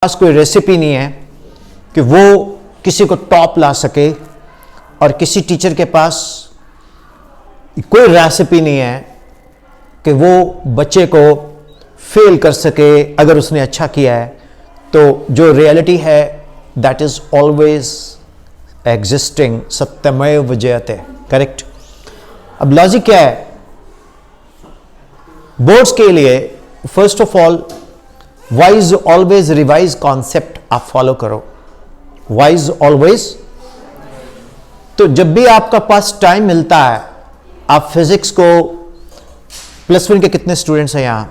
पास कोई रेसिपी नहीं है कि वो किसी को टॉप ला सके, और किसी टीचर के पास कोई रेसिपी नहीं है कि वो बच्चे को फेल कर सके अगर उसने अच्छा किया है। तो जो रियलिटी है दैट इज ऑलवेज एग्जिस्टिंग, सत्यमेव जयते, करेक्ट। अब लॉजिक क्या है बोर्ड्स के लिए? First of all wise always revise concept आप फॉलो करो, वाइज ऑलवेज। तो जब भी आपका पास टाइम मिलता है, आप फिजिक्स को, +1 के कितने स्टूडेंट्स हैं यहां?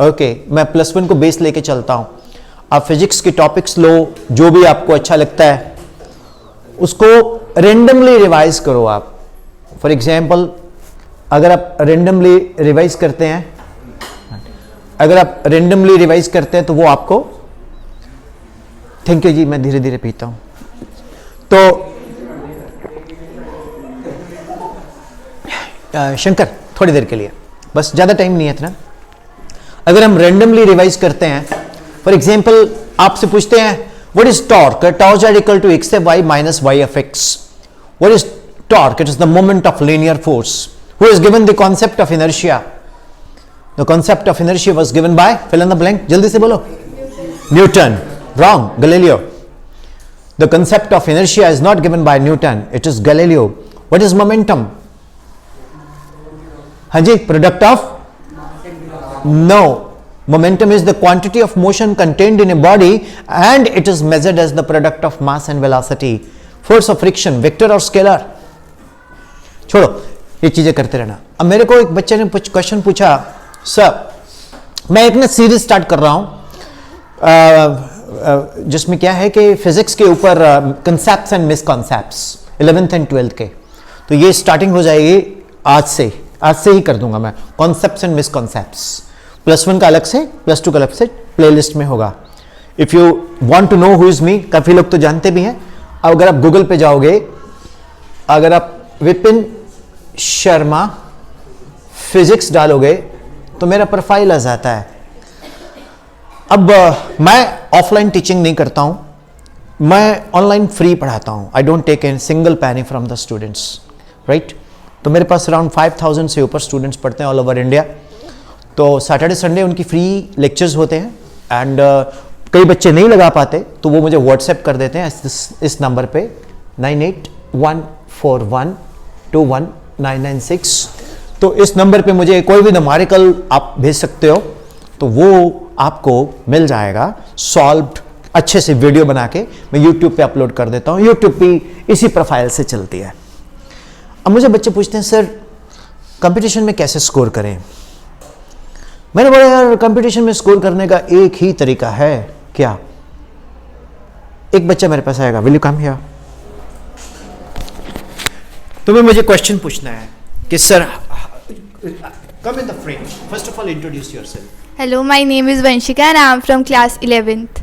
ओके, मैं +1 को बेस लेके चलता हूं। आप फिजिक्स के टॉपिक्स लो, जो भी आपको अच्छा लगता है उसको रेंडमली रिवाइज करो आप। फॉर एग्जाम्पल, अगर आप रेंडमली रिवाइज करते हैं, तो वो आपको, थैंक यू जी, मैं धीरे धीरे पीता हूं। तो शंकर, थोड़ी देर के लिए, बस ज्यादा टाइम नहीं है इतना। अगर हम रेंडमली रिवाइज करते हैं, फॉर एग्जाम्पल आपसे पूछते हैं what is torque? Torque is equal to x y minus y of x. What is torque? It is the moment of linear force. Who has given the concept of inertia? The concept of inertia was given by, fill in the blank, जल्दी से बोलो। Newton. Wrong. Galileo. The concept of inertia is not given by Newton. It is Galileo. What is momentum? हाँ जी, product of? No. Momentum is the quantity of motion contained in a body and it is measured as the product of mass and velocity. Force of friction, vector और scalar. छोड़ो, ये चीजें करते रहना। अब मेरे को एक बच्चे ने क्वेश्चन पूछा, सर मैं एक ना सीरीज स्टार्ट कर रहा हूं जिसमें क्या है कि फिजिक्स के ऊपर concepts and मिसकॉन्सेप्ट्स 11th and 12th के। तो ये स्टार्टिंग हो जाएगी आज से ही कर दूंगा मैं, कॉन्सेप्ट्स एंड मिसकॉन्सेप्ट्स। +1 का अलग से, +2 का अलग से प्लेलिस्ट में होगा। If you want to know who is me, काफी लोग तो जानते भी हैं। अगर आप गूगल पे जाओगे, अगर आप विपिन शर्मा फिजिक्स डालोगे तो मेरा प्रोफाइल आ जाता है। अब मैं ऑफलाइन टीचिंग नहीं करता हूं, मैं ऑनलाइन फ्री पढ़ाता हूं। I don't take an single penny from the students, right. तो मेरे पास अराउंड 5000 से ऊपर स्टूडेंट्स पढ़ते हैं ऑल ओवर इंडिया। तो सैटरडे संडे उनकी फ्री लेक्चर्स होते हैं एंड कई बच्चे नहीं लगा पाते तो वो मुझे व्हाट्सएप कर देते हैं इस नंबर पे 9814121996। तो इस नंबर पे मुझे कोई भी न्यूमेरिकल आप भेज सकते हो, तो वो आपको मिल जाएगा सॉल्व्ड, अच्छे से वीडियो बना के मैं यूट्यूब पे अपलोड कर देता हूँ। यूट्यूब पे इसी प्रोफाइल से चलती है। अब मुझे बच्चे पूछते हैं सर कंपटीशन में कैसे स्कोर करें? मैंने बोला यार कंपटीशन में स्कोर करने का एक ही तरीका है। क्या? एक बच्चा मेरे पास आएगा, विल यू कम हियर? तुम्हें मुझे क्वेश्चन पूछना है कि sir, come in the frame, first of all introduce yourself. Hello, my name is Vanshika and I am from class 11th.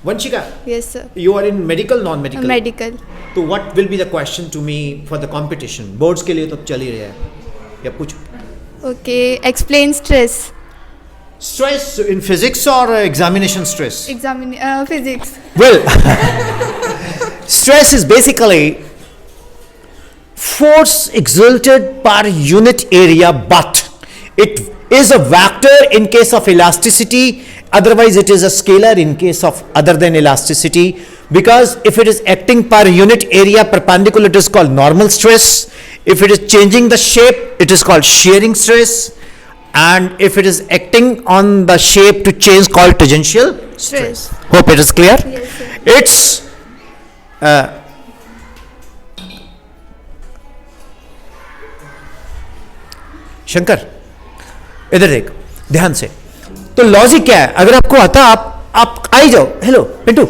Vanshika, Yes, sir. you are in medical, non-medical? Medical. तो what will be the question to me for the competition? Boards के लिए तो चल ही रहा है, या पूछो। Okay, explain stress. Stress in physics or examination stress? Physics. Well, stress is basically force exerted per unit area, but it is a vector in case of elasticity, otherwise it is a scalar in case of other than elasticity, because if it is acting per unit area perpendicular it is called normal stress, if it is changing the shape it is called shearing stress, and if it is acting on the shape to change called tangential stress. Hope it is clear. Yes, sir. It's Shankar इधर देख ध्यान से। तो logic क्या है? अगर आपको आता आप आ ही जाओ। हेलो पिंटू,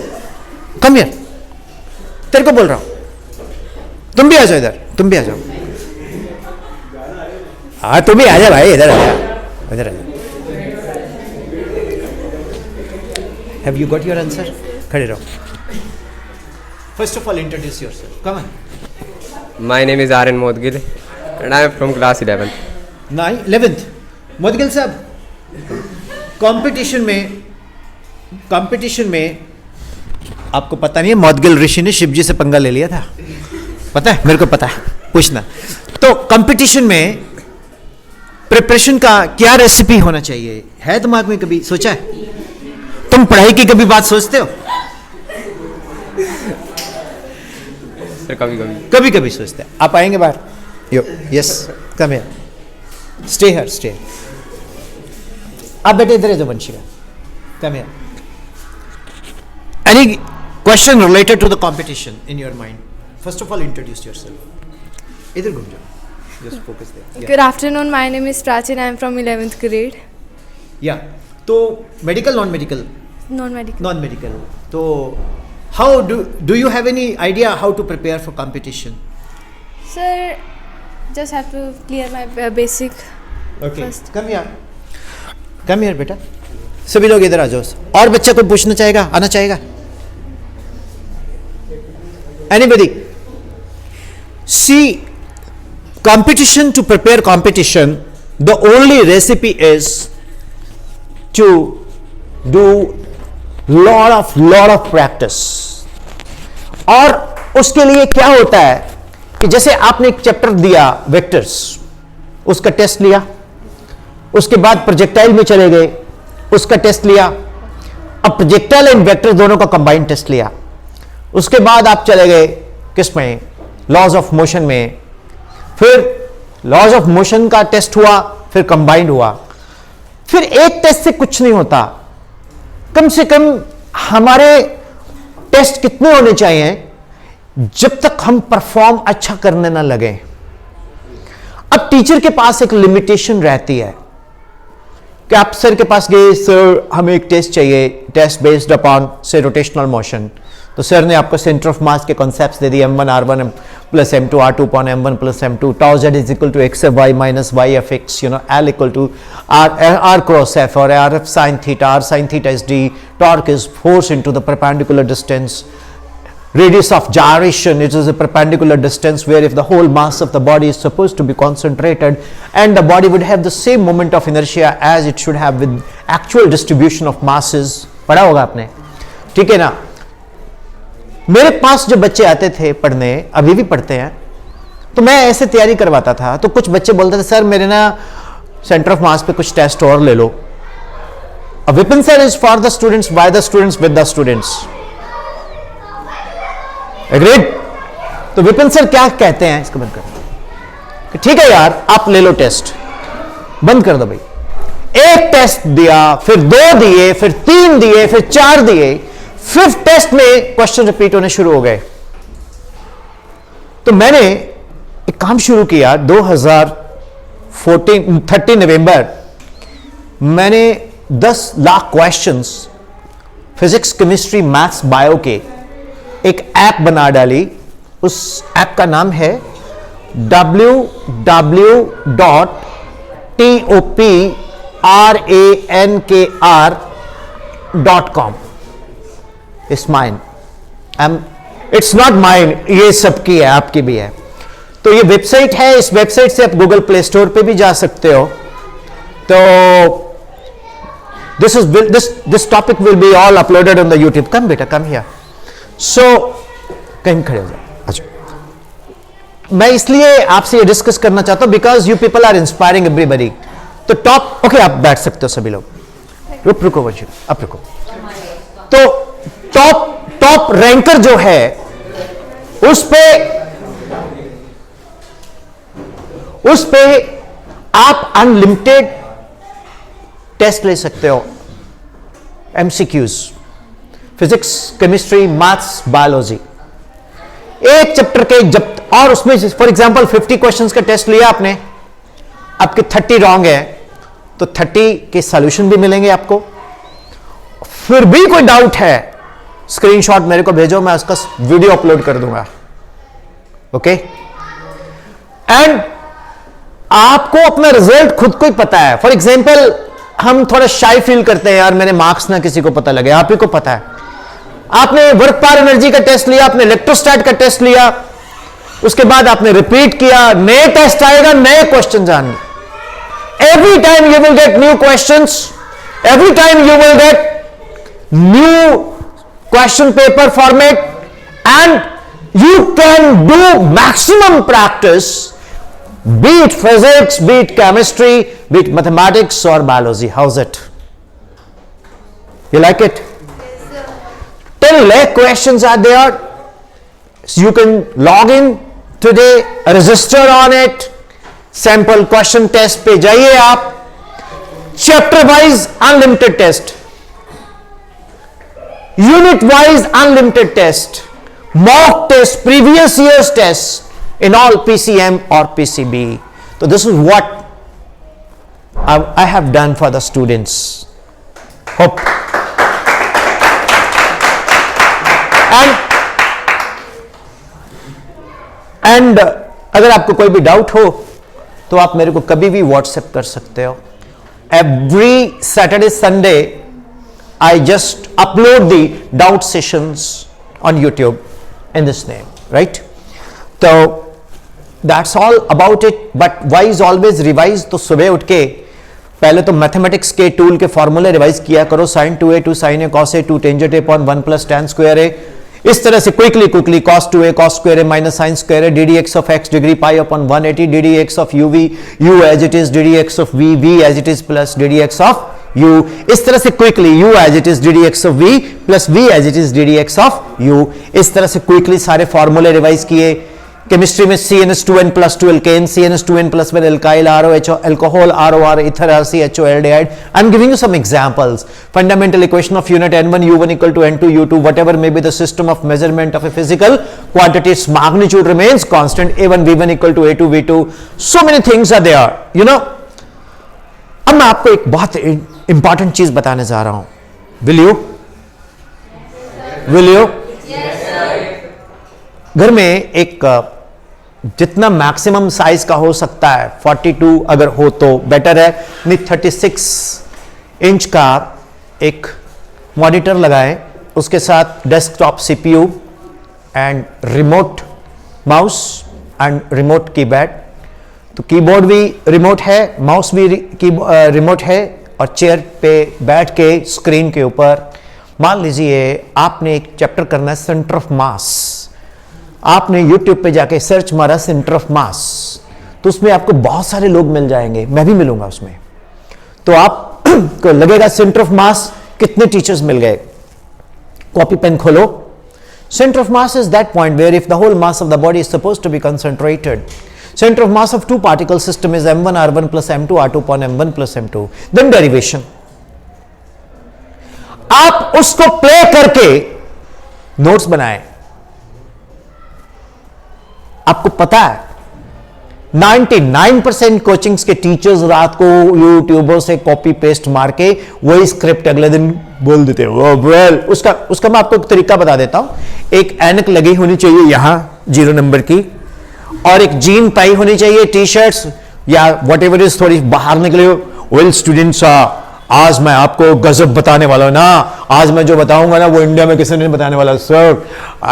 कम हियर, तेरे को बोल रहा हूं, तुम भी आ जाओ इधर, तुम भी आ जाओ। हाँ तुम भी आ जा भाई, इधर आ जा, इधर आ जा। Have you got your answer? खड़े रहो। First of all introduce yourself, come on. My name is Aryan Modgil and I am from class 11th. 11th। Modgil साहब, कंपटीशन में कंपटीशन में आपको पता नहीं है, मौदगिल ऋषि ने शिव जी से पंगा ले लिया था, पता है? मेरे को पता है, पूछना। तो कंपटीशन में प्रिपरेशन का क्या रेसिपी होना चाहिए, है दिमाग में कभी सोचा है? तुम पढ़ाई की कभी बात सोचते हो? सर कभी कभी कभी कभी सोचते हैं। आप आएंगे बाहर? Yo yes, come here, stay here, stay. आप बेटे इधर जो Vanshika, come here. Any question related to the competition in your mind? First of all introduce yourself. इधर घूम जाओ, just focus there. Good afternoon, my name is Prachin, I am from 11th grade. या तो medical, non medical? Non-medical. Non medical. तो how do you have any idea how to prepare for competition? Sir, just have to clear my basic okay, first. Come here, come here बेटा। सभी लोग इधर आ जाओ। और बच्चा कोई पूछना चाहेगा, आना चाहेगा? Anybody? See, competition, to prepare competition, the only recipe is to do lot of practice. और उसके लिए क्या होता है कि जैसे आपने एक चैप्टर दिया वेक्टर्स, उसका टेस्ट लिया, उसके बाद प्रोजेक्टाइल में चले गए, उसका टेस्ट लिया, अब प्रोजेक्टाइल एंड वेक्टर दोनों का कंबाइंड टेस्ट लिया, उसके बाद आप चले गए किस में, लॉज ऑफ मोशन में, फिर लॉज ऑफ मोशन का टेस्ट हुआ, फिर कंबाइंड हुआ। फिर एक टेस्ट से कुछ नहीं होता, कम से कम हमारे टेस्ट कितने होने चाहिए जब तक हम परफॉर्म अच्छा करने ना लगे। अब टीचर के पास एक लिमिटेशन रहती है कि आप सर के पास गए, सर हमें एक टेस्ट चाहिए, टेस्ट बेस्ड अपॉन से रोटेशनल मोशन। तो सर ने आपको सेंटर ऑफ मास के कॉन्सेप्ट्स दे दिए, m1 r1 plus m2 r2 upon m1 plus m2, tau z is equal to x f y minus y f x, l equal to r cross f, और r f sin theta is d, torque is force into the perpendicular distance, radius of gyration, it is a perpendicular distance where if the whole mass of the body is supposed to be concentrated and the body would have the same moment of inertia as it should have with actual distribution of masses. पढ़ा होगा आपने, ठीक है ना? मेरे पास जो बच्चे आते थे पढ़ने, अभी भी पढ़ते हैं, तो मैं ऐसे तैयारी करवाता था। तो कुछ बच्चे बोलते थे सर मेरे ना सेंटर ऑफ मास पे कुछ टेस्ट और ले लो। A weapon sir is for the students, by the students, with the students. Agreed? तो विपिन सर क्या कहते हैं, इसको बंद कर, ठीक है यार आप ले लो टेस्ट, बंद कर दो भाई। एक टेस्ट दिया, फिर 2 दिए, फिर 3 दिए, फिर 4 दिए, 5th टेस्ट में क्वेश्चन रिपीट होने शुरू हो गए। तो मैंने एक काम शुरू किया 30 नवंबर, मैंने 10 lakh questions physics, chemistry, maths, bio के एक ऐप बना डाली। उस ऐप का नाम है www.toprankr.com. It's mine. It's not mine, ये सबकी है, आपकी भी है। तो ये वेबसाइट है, इस वेबसाइट से आप गूगल प्ले स्टोर पे भी जा सकते हो। तो this topic will be all uploaded on the YouTube. Come बेटा, come here. So कहीं खड़े हो जाओ, अच्छा। मैं इसलिए आपसे ये डिस्कस करना चाहता हूं because you people are inspiring everybody. तो टॉप, ओके आप बैठ सकते हो सभी लोग, रुको वंशिक, आप रुको। तो टॉप रैंकर जो है उस पे आप अनलिमिटेड टेस्ट ले सकते हो, MCQs, physics, chemistry, maths, biology, एक चैप्टर के जब, और उसमें फॉर एग्जांपल 50 क्वेश्चंस का टेस्ट लिया आपने, आपके 30 रॉन्ग है तो 30 के सॉल्यूशन भी मिलेंगे आपको। फिर भी कोई डाउट है, स्क्रीनशॉट मेरे को भेजो, मैं उसका वीडियो अपलोड कर दूंगा, ओके। एंड आपको अपना रिजल्ट खुद को ही पता है। फॉर एग्जांपल हम थोड़ा शाई फील करते हैं, यार मेरे मार्क्स ना किसी को पता लगे, आप ही को पता है। आपने वर्क पावर एनर्जी का टेस्ट लिया, आपने इलेक्ट्रोस्टैट का टेस्ट लिया, उसके बाद आपने रिपीट किया, नए टेस्ट आएगा, नए क्वेश्चन आएंगे। Every time you will get new questions, every time you will get new question paper format, and you can do maximum practice, be it physics, be it chemistry, be it mathematics or biology. How's it? You like it? Yes, sir. 10 lakh questions are there. So you can log in today, register on it, sample question test पे जाइए आप, chapter wise unlimited test, unit wise unlimited test, mock test, previous year's test in all PCM or PCB. So this is what I have done for the students. Hope. And अगर आपको कोई भी doubt हो तो आप मेरे को कभी भी व्हाट्सएप कर सकते हो. Every Saturday Sunday I just upload the doubt sessions on YouTube in this name, right? तो that's all about it. But why is always revise. तो सुबह उठ के पहले तो मैथमेटिक्स के टूल के फॉर्मूले रिवाइज किया करो. sin 2a 2 sin a cos a 2 tangent a upon 1 plus tan square a. इस तरह से quickly cos 2a cos square a minus sin square a ddx of x degree pi upon 180 ddx of uv u as it is ddx of v v as it is plus ddx of u. इस तरह से quickly u as it is ddx of v plus v as it is ddx of u. इस तरह से quickly सारे फॉर्मूले revise किए. Chemistry में CnH2n plus 2 alkane, CnH2n plus 1 alkyl, ROH alcohol, ROR ether, RCHO aldehyde. I'm giving you some examples. Fundamental equation of unit N1 U1 equal to N2 U2, whatever may be the system of measurement of a physical quantity, its magnitude remains constant. A1 V1 equal to A2 V2. So many things are there, you know. अब मैं आपको एक बहुत important चीज बताने जा रहा हूं. Will you? Will you? घर में एक जितना मैक्सिमम साइज का हो सकता है 42 अगर हो तो बेटर है. नहीं 36 इंच का एक मॉनिटर लगाएं, उसके साथ desktop CPU and remote mouse and remote keyboard. तो कीबोर्ड भी रिमोट है, माउस भी रिमोट है, और चेयर पे बैठ के स्क्रीन के ऊपर मान लीजिए आपने एक चैप्टर करना है सेंटर ऑफ मास. आपने YouTube पे जाके सर्च मारा सेंटर ऑफ मास, तो उसमें आपको बहुत सारे लोग मिल जाएंगे, मैं भी मिलूंगा उसमें. तो आप को लगेगा सेंटर ऑफ मास कितने टीचर्स मिल गए. कॉपी पेन खोलो. Centre of mass is that point where if the whole mass of the body is supposed to be concentrated. Center of mass of two particle system is m1 r1 plus m2 r2 upon m1 plus m2. Then derivation. आप उसको play करके notes बनाएं. आपको पता है 99% coachings के teachers रात को यूट्यूबों से कॉपी पेस्ट मार के वही स्क्रिप्ट अगले दिन बोल देते हैं. वेल उसका मैं आपको एक तरीका बता देता हूं. एक ऐनक लगी होनी चाहिए यहां 0 नंबर की, और एक जीन पाई होनी चाहिए, टी शर्ट्स या वट एवर इज थोड़ी बाहर निकले हो. वेल स्टूडेंट्स, आज मैं आपको गजब बताने वाला हूं ना. आज मैं जो बताऊंगा ना वो इंडिया में किसी ने बताने वाला. सर,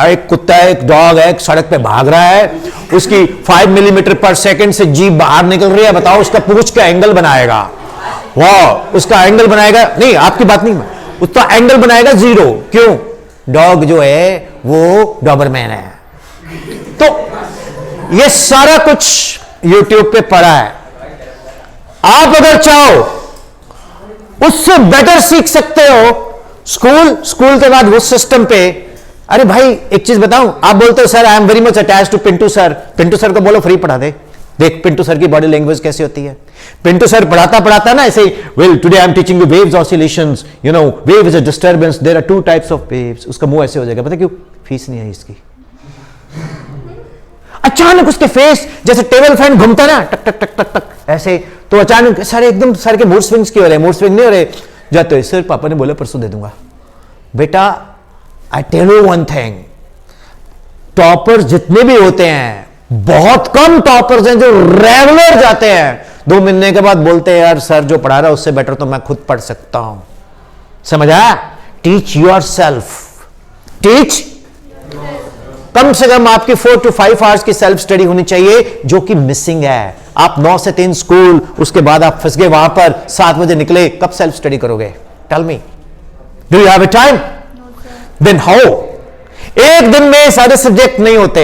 एक कुत्ता है, एक डॉग है, एक सड़क पे भाग रहा है, उसकी 5 मिलीमीटर पर सेकंड से जीभ बाहर निकल रही है. बताओ उसका पूंछ का एंगल बनाएगा. वाह, उसका एंगल बनाएगा. नहीं, आपकी बात नहीं, उसका एंगल बनाएगा 0. क्यों? डॉग जो है वो डॉबरमैन है. तो ये सारा कुछ YouTube पे पड़ा है. आप अगर चाहो उससे बेटर सीख सकते हो स्कूल के बाद उस सिस्टम पे. अरे भाई एक चीज बताऊं, आप बोलते हो sir I am very much attached to Pintu sir. Pintu sir को बोलो फ्री पढ़ा दे. देख पिंटू सर की बॉडी लैंग्वेज कैसी होती है. पिंटू सर पढ़ाता ना ऐसे, well today I am teaching you waves oscillations, you know wave is a disturbance, there are 2 types of waves. उसका मुंह ऐसे हो जाएगा. पता क्यों? फीस नहीं है इसकी. अचानक उसके फेस जैसे टेबल फैन घूमता ना, टक टक टक टक टक ऐसे, तो अचानक सर एकदम सर के मूड स्विंग्स क्यों हो रहे? मूड स्विंग नहीं हो रहे. जाते हो सर, पापा ने बोला परसों दे दूंगा. बेटा I tell you one thing, toppers जितने भी होते हैं, बहुत कम टॉपर्स हैं जो रेगुलर जाते हैं, 2 महीने के बाद बोलते हैं यार सर जो पढ़ा रहा है उससे बेटर तो मैं खुद पढ़ सकता हूं. समझ आया? Teach your self. टीच, कम से कम आपकी 4 to 5 आवर्स की सेल्फ स्टडी होनी चाहिए, जो कि मिसिंग है. आप 9 से 3 स्कूल, उसके बाद आप फंस गए वहां पर, 7 बजे निकले, कब सेल्फ स्टडी करोगे? Tell me. Do you have a time? Then how? एक दिन में सारे सब्जेक्ट नहीं होते,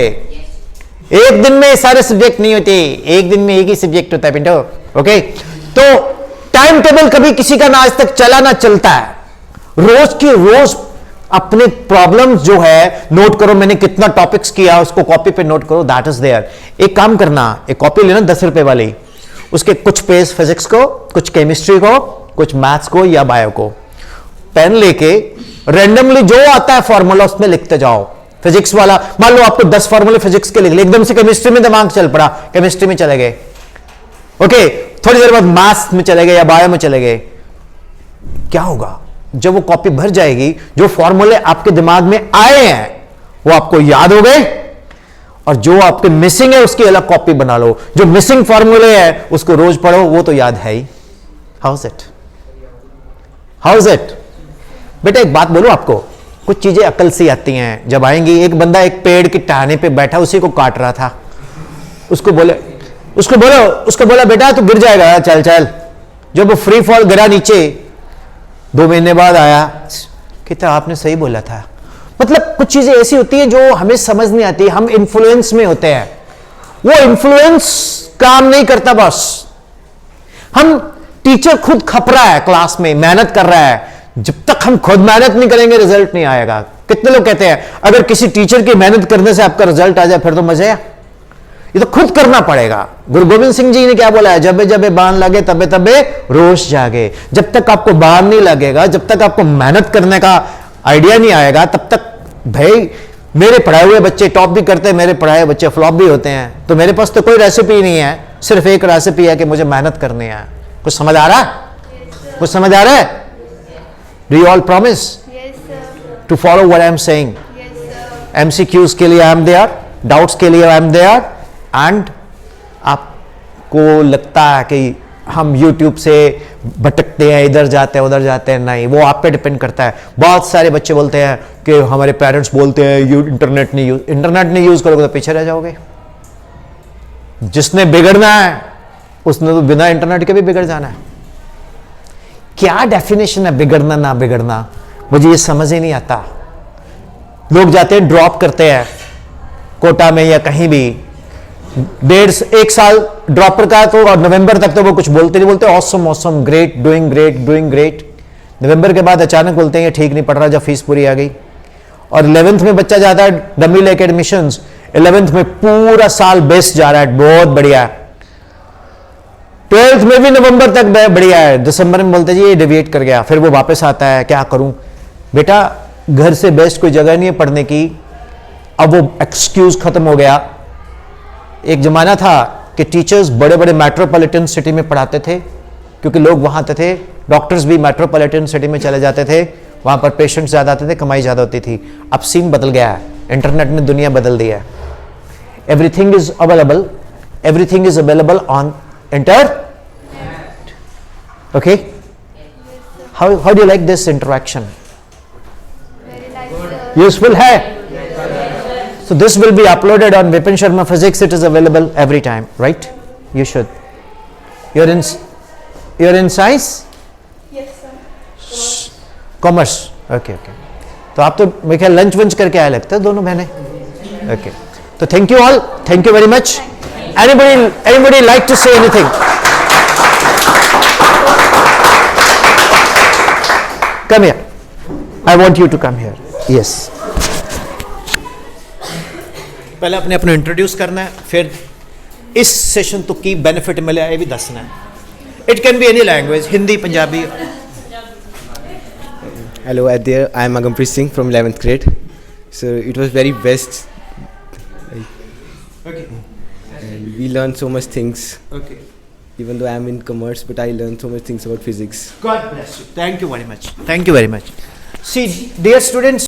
एक दिन में सारे सब्जेक्ट नहीं होते, एक दिन में एक ही सब्जेक्ट होता है पिंटो। ओके, तो टाइम टेबल कभी किसी का ना आज तक चला ना चलता है। रोज की रोज अपने प्रॉब्लम्स जो है नोट करो, मैंने कितना टॉपिक्स किया उसको कॉपी पे नोट करो, दैट इज देयर। एक काम करना, एक कॉपी लेना 10 रुपए वाली, उसके कुछ पेज फिजिक्स को, कुछ केमिस्ट्री को, कुछ मैथ्स को या बायो को, पेन लेके रैंडमली जो आता है फॉर्मूला उसमें लिखते जाओ। फिजिक्स वाला मान लो आपको 10 फॉर्मूले फिजिक्स के लिख लिए, एकदम से केमिस्ट्री में दिमाग चल पड़ा, केमिस्ट्री में चले गए। ओके, थोड़ी देर बाद मैथ्स में चले गए या बायो में चले गए। क्या होगा? जब वो कॉपी भर जाएगी, जो फॉर्मूले आपके दिमाग में आए हैं वो आपको याद हो गए, और जो आपके मिसिंग है उसकी अलग कॉपी बना लो। जो मिसिंग फॉर्मूले है उसको रोज पढ़ो, वो तो याद है ही। How is it? How is it? बेटा एक बात बोलो आपको, कुछ चीजें अकल से आती हैं, जब आएंगी। एक बंदा एक पेड़ की टहनी पे बैठा उसी को काट रहा था, उसको बोला बेटा तू गिर जाएगा, चल चल। जब वो फ्री फॉल गिरा नीचे, 2 महीने बाद आया, कहता आपने सही बोला था। मतलब कुछ चीजें ऐसी होती हैं जो हमें समझ नहीं आती, हम इन्फ्लुएंस में होते हैं, वो इन्फ्लुएंस काम नहीं करता। बस हम टीचर खुद खप रहा है क्लास में, मेहनत कर रहा है, जब तक हम खुद मेहनत नहीं करेंगे रिजल्ट नहीं आएगा। कितने लोग कहते हैं अगर किसी टीचर की मेहनत करने से आपका रिजल्ट आ जाए फिर तो मजे है। ये तो खुद करना पड़ेगा। गुरु गोविंद सिंह जी ने क्या बोला है? जबे जबे बाण लगे तबे तबे रोश जागे। जब तक आपको बाण नहीं लगेगा, जब तक आपको मेहनत करने का आइडिया नहीं आएगा, तब तक भाई मेरे पढ़ाए हुए बच्चे टॉप भी करते हैं, मेरे पढ़ाए हुए बच्चे फ्लॉप भी होते हैं। तो मेरे पास तो कोई रेसिपी नहीं है, सिर्फ एक रेसिपी है कि मुझे मेहनत करनी है। कुछ समझ आ रहा है? कुछ समझ आ रहा है? Do you all promise to follow what I am saying? MCQs के लिए आई एम देयर, डाउट्स के लिए आई एम देयर। एंड आपको लगता है कि हम YouTube से भटकते हैं, इधर जाते हैं उधर जाते हैं, नहीं, वो आप पे डिपेंड करता है। बहुत सारे बच्चे बोलते हैं कि हमारे पेरेंट्स बोलते हैं इंटरनेट नहीं यूज करोगे तो पीछे रह जाओगे। जिसने बिगड़ना है उसने तो बिना इंटरनेट के भी बिगड़ जाना है। क्या डेफिनेशन है बिगड़ना ना बिगड़ना, मुझे ये समझ ही नहीं आता। लोग जाते हैं ड्रॉप करते हैं कोटा में या कहीं भी, 1.5 साल ड्रॉपर का, तो और नवंबर तक तो वो कुछ बोलते नहीं, बोलते ऑसम ग्रेट डूइंग ग्रेट। नवंबर के बाद अचानक बोलते हैं ये ठीक नहीं पढ़ रहा, जब फीस पूरी आ गई। और 11th में बच्चा जाता है डमी लेके एडमिशंस, 11th में पूरा साल बेस्ट जा रहा है, बहुत बढ़िया है। 12th में भी नवंबर तक बढ़िया है, दिसंबर में बोलते जी ये डेविएट कर गया, फिर वो वापस आता है, क्या करूं बेटा, घर से बेस्ट कोई जगह नहीं है पढ़ने की। अब वो एक्सक्यूज खत्म हो गया। एक जमाना था कि टीचर्स बड़े बड़े मेट्रोपॉलिटन सिटी में पढ़ाते थे, क्योंकि लोग वहां आते थे, डॉक्टर्स भी मेट्रोपॉलिटन सिटी में चले जाते थे, वहां पर पेशेंट्स ज्यादा आते थे, कमाई ज्यादा होती थी। अब सीन बदल गया है, इंटरनेट ने दुनिया बदल दी है। Everything is available on internet. Okay, how do you like this interaction? Very nice. Useful है? So this will be uploaded on Vipin Sharma Physics. It is available every time, right? You should. You're in science? Yes, sir. Commerce. Okay. तो आप तो मेरे ख्याल lunch वंच करके आए लगते हैं दोनों बहनें. Okay. तो thank you all. Thank you very much. Anybody like to say anything? Come here. I want you to come here. Yes. पहले अपने इंट्रोड्यूस करना है, फिर इस सेशन तो की बेनिफिट मिले ये भी दसना है. It can be any language, Hindi, Punjabi. Hello, there I am Agampreet Singh from 11th grade. So it was very best. Okay. And we learned so much things. Okay. Even though I am in commerce, but I learned so much things about physics. God bless you. Thank you very much. Thank you very much. See, dear students.